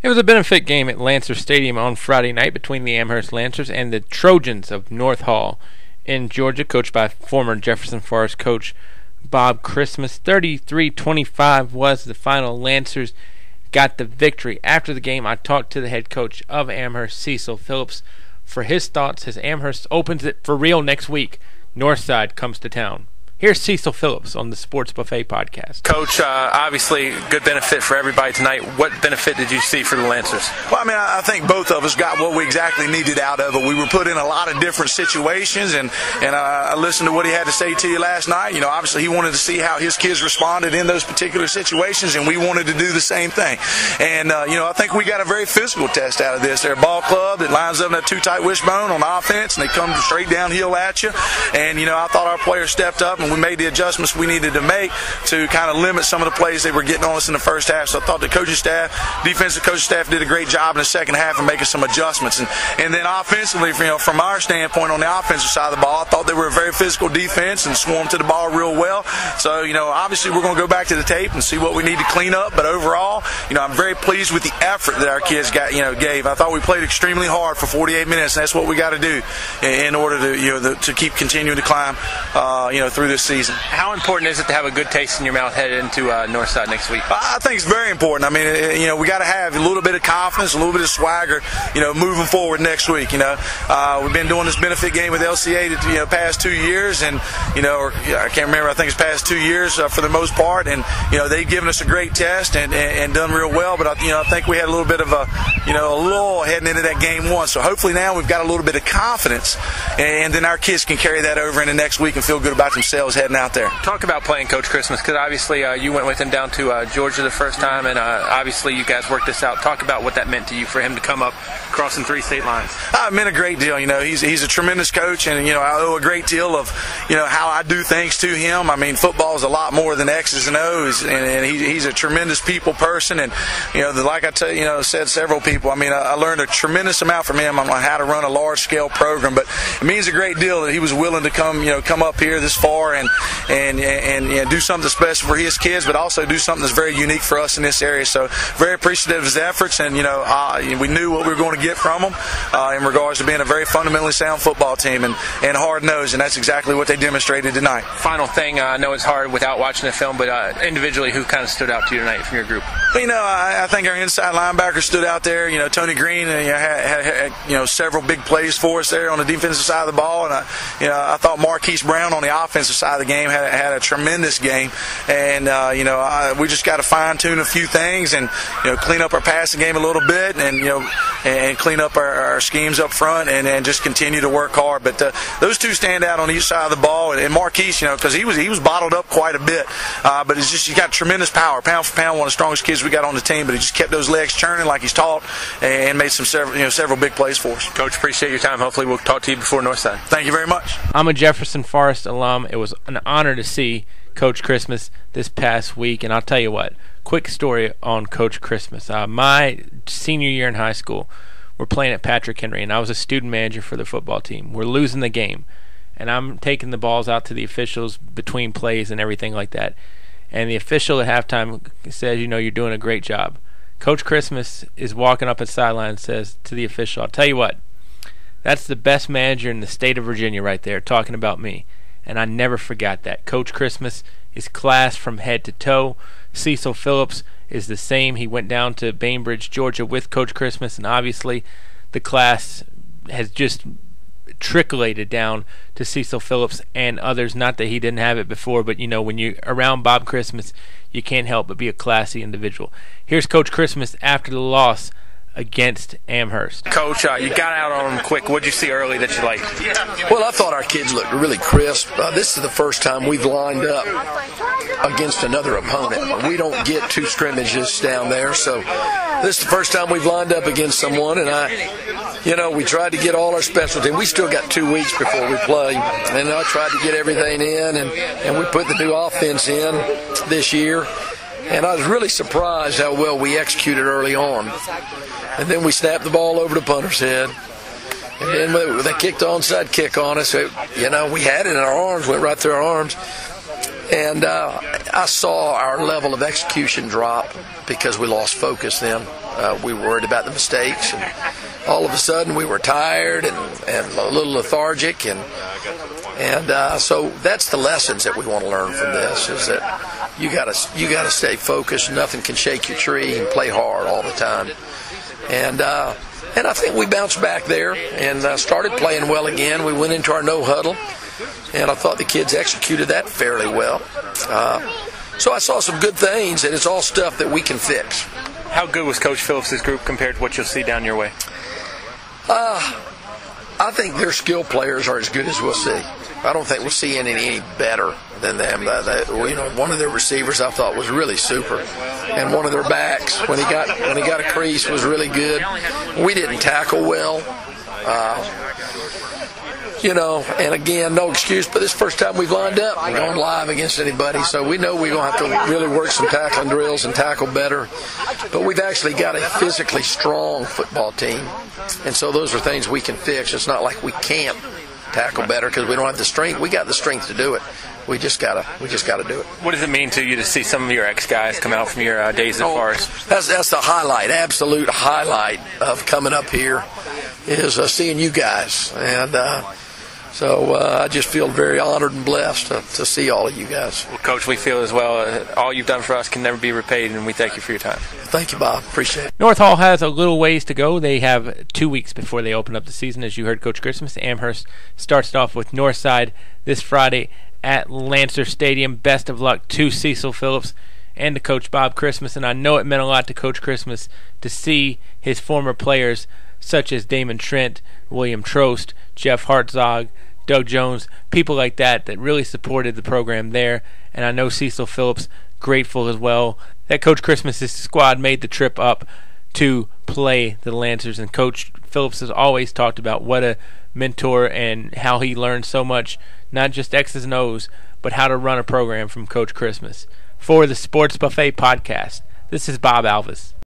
It was a benefit game at Lancer Stadium on Friday night between the Amherst Lancers and the Trojans of North Hall in Georgia, coached by former Jefferson Forest coach Bob Christmas. 33-25 was the final. Lancers got the victory. After the game, I talked to the head coach of Amherst, Cecil Phillips, for his thoughts as Amherst opens it for real next week. Northside comes to town. Here's Cecil Phillips on the Sports Buffet podcast. Coach, obviously good benefit for everybody tonight. What benefit did you see for the Lancers? Well, I think both of us got what we exactly needed out of it. We were put in a lot of different situations, and I listened to what he had to say to you last night. Obviously he wanted to see how his kids responded in those particular situations, and we wanted to do the same thing. And, I think we got a very physical test out of this. They're a ball club that lines up in that too-tight wishbone on offense, and they come straight downhill at you. And, I thought our players stepped up, and we made the adjustments we needed to make to kind of limit some of the plays they were getting on us in the first half. So I thought the coaching staff, defensive coaching staff, did a great job in the second half of making some adjustments. And then offensively, from our standpoint on the offensive side of the ball, I thought they were a very physical defense and swarmed to the ball real well. So, obviously we're going to go back to the tape and see what we need to clean up. But overall, I'm very pleased with the effort that our kids gave. I thought we played extremely hard for 48 minutes, and that's what we got to do in order to to keep continuing to climb through this season. How important is it to have a good taste in your mouth headed into Northside next week? I think it's very important. We got to have a little bit of confidence, a little bit of swagger, moving forward next week. We've been doing this benefit game with LCA the past 2 years, and or I can't remember. I think it's past 2 years for the most part, and they've given us a great test and done real well. But I think we had a little bit of a lull heading into that game one. So hopefully now we've got a little bit of confidence, and then our kids can carry that over into next week and feel good about themselves heading out there. Talk about playing Coach Christmas, because obviously you went with him down to Georgia the first time, and obviously you guys worked this out. Talk about what that meant to you for him to come up crossing 3 state lines. It meant a great deal. He's a tremendous coach, and I owe a great deal of how I do things to him. Football is a lot more than X's and O's, and he's a tremendous people person. And like I said several people, I learned a tremendous amount from him on how to run a large scale program. But it means a great deal that he was willing to come up here this far and do something special for his kids, but also do something that's very unique for us in this area. So very appreciative of his efforts, and we knew what we were going to get from him in regards to being a very fundamentally sound football team and hard-nosed, and that's exactly what they demonstrated tonight. Final thing, I know it's hard without watching the film, but individually, who kind of stood out to you tonight from your group? I think our inside linebacker stood out there. Tony Green had several big plays for us there on the defensive side of the ball, and I thought Marquise Brown on the offensive side of the game had a tremendous game. And we just got to fine-tune a few things and clean up our passing game a little bit, and clean up our schemes up front, and just continue to work hard. But those two stand out on each side of the ball, and Marquise, because he was bottled up quite a bit, but it's just, he got tremendous power, pound for pound, one of the strongest kids we got on the team. But he just kept those legs churning like he's taught, and made several big plays for us. Coach, appreciate your time. Hopefully we'll talk to you before Northside. Thank you very much. I'm a Jefferson Forest alum. It was an honor to see Coach Christmas this past week, and I'll tell you what, quick story on Coach Christmas. My senior year in high school, we're playing at Patrick Henry, and I was a student manager for the football team. We're losing the game, and I'm taking the balls out to the officials between plays and everything like that. And the official at halftime says, you're doing a great job. Coach Christmas is walking up at the sideline and says to the official, I'll tell you what, that's the best manager in the state of Virginia right there, talking about me. And I never forgot that. Coach Christmas is class from head to toe. Cecil Phillips is the same. He went down to Bainbridge, Georgia with Coach Christmas, and obviously the class has just trickulated down to Cecil Phillips and others. Not that he didn't have it before, but when you're around Bob Christmas, you can't help but be a classy individual. Here's Coach Christmas after the loss against Amherst. Coach, you got out on them quick. What did you see early that you liked? Well, I thought our kids looked really crisp. This is the first time we've lined up against another opponent. We don't get 2 scrimmages down there, so this is the first time we've lined up against someone, and we tried to get all our specialty. We still got 2 weeks before we play, and I tried to get everything in, and we put the new offense in this year. And I was really surprised how well we executed early on. And then we snapped the ball over the punter's head. And then they kicked the onside kick on us. We had it in our arms, went right through our arms. And I saw our level of execution drop because we lost focus then. We were worried about the mistakes, and all of a sudden we were tired and a little lethargic, and so that's the lessons that we want to learn from this, is that you gotta stay focused. Nothing can shake your tree, and play hard all the time. And I think we bounced back there and started playing well again. We went into our no huddle, and I thought the kids executed that fairly well. So I saw some good things, and it's all stuff that we can fix. How good was Coach Phillips' group compared to what you'll see down your way? I think their skill players are as good as we'll see. I don't think we'll see any better than them. One of their receivers I thought was really super, and one of their backs when he got a crease was really good. We didn't tackle well. And again, no excuse, but this is the first time we've lined up and gone live against anybody, so we know we're going to have to really work some tackling drills and tackle better. But we've actually got a physically strong football team, and so those are things we can fix. It's not like we can't tackle better because we don't have the strength. We got the strength to do it. We just gotta do it. What does it mean to you to see some of your ex-guys come out from your days at Forest? That's the highlight, absolute highlight of coming up here, is seeing you guys. And so I just feel very honored and blessed to see all of you guys. Well, Coach, we feel as well. All you've done for us can never be repaid, and we thank you for your time. Thank you, Bob. Appreciate it. North Hall has a little ways to go. They have 2 weeks before they open up the season. As you heard Coach Christmas, Amherst starts off with Northside this Friday at Lancer Stadium. Best of luck to Cecil Phillips and to Coach Bob Christmas. And I know it meant a lot to Coach Christmas to see his former players such as Damon Trent, William Trost, Jeff Hartzog, Doug Jones, people like that really supported the program there. And I know Cecil Phillips grateful as well that Coach Christmas's squad made the trip up to play the Lancers. And Coach Phillips has always talked about what a mentor and how he learned so much, not just X's and O's, but how to run a program from Coach Christmas. For the Sports Buffet Podcast, this is Bob Alvis.